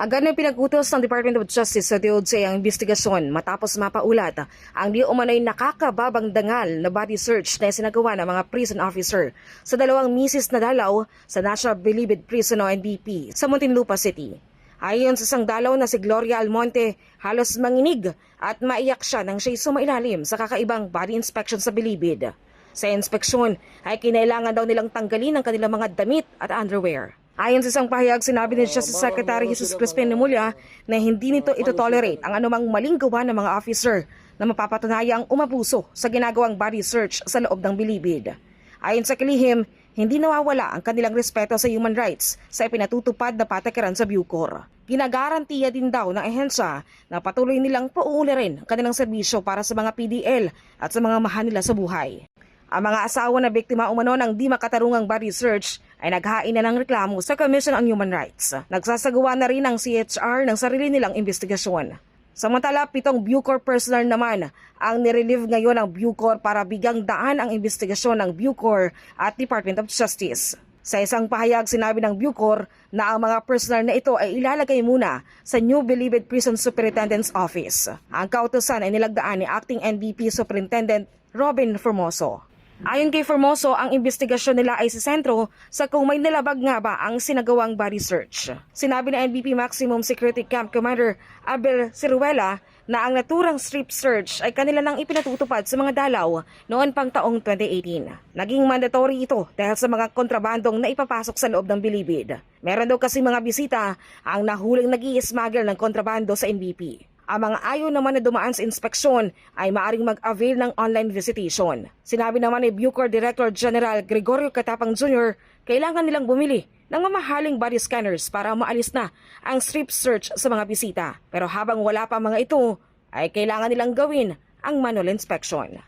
Agad na pinag-utos ng Department of Justice sa DOJ ang investigasyon matapos mapaulat ang di umano'y nakakababang dangal na body search na sinagawa ng mga prison officer sa dalawang misis na dalaw sa National Bilibid Prison o NBP sa Muntinlupa City. Ayon sa isang dalaw na si Gloria Almonte, halos manginig at maiyak siya nang siya'y sumailalim sa kakaibang body inspection sa Bilibid. Sa inspeksyon ay kinailangan daw nilang tanggalin ang kanilang mga damit at underwear. Ayon sa isang pahayag, sinabi ni Justice Secretary Jesus Crispin Remulla na hindi nito itotolerate ang anumang maling gawa ng mga officer na mapapatunayang umabuso sa ginagawang body search sa loob ng Bilibid. Ayon sa kalihim, hindi nawawala ang kanilang respeto sa human rights sa ipinatutupad na patakaran sa Bucor. Ginagarantiya din daw ng ahensya na patuloy nilang pauulirin ang kanilang serbisyo para sa mga PDL at sa mga mahal nila sa buhay. Ang mga asawa na biktima umano ng di makatarungang body search ay naghain na ng reklamo sa Commission on Human Rights. Nagsasagawa na rin ang CHR ng sarili nilang investigasyon. Samantala, 7 Bucor personnel naman ang nirelieve ngayon ng Bucor para bigyang daan ang investigasyon ng Bucor at Department of Justice. Sa isang pahayag, sinabi ng Bucor na ang mga personnel na ito ay ilalagay muna sa New Bilibid Prison Superintendent's Office. Ang kautusan ay nilagdaan ni Acting NBP Superintendent Robin Formoso. Ayon kay Formoso, ang investigasyon nila ay sa sentro sa kung may nilabag nga ba ang sinagawang body search. Sinabi ng NBP Maximum Security Camp Commander Abel Ciruela na ang naturang strip search ay kanila nang ipinatutupad sa mga dalaw noon pang taong 2018. Naging mandatory ito dahil sa mga kontrabandong na ipapasok sa loob ng Bilibid. Meron daw kasi mga bisita ang nahuling nag-i-smuggle ng kontrabando sa NBP. Ang mga ayaw naman na dumaan sa inspeksyon ay maaring mag-avail ng online visitation. Sinabi naman ni Bucor Director General Gregorio Catapang Jr., kailangan nilang bumili ng mamahaling body scanners para maalis na ang strip search sa mga bisita. Pero habang wala pa mga ito, ay kailangan nilang gawin ang manual inspection.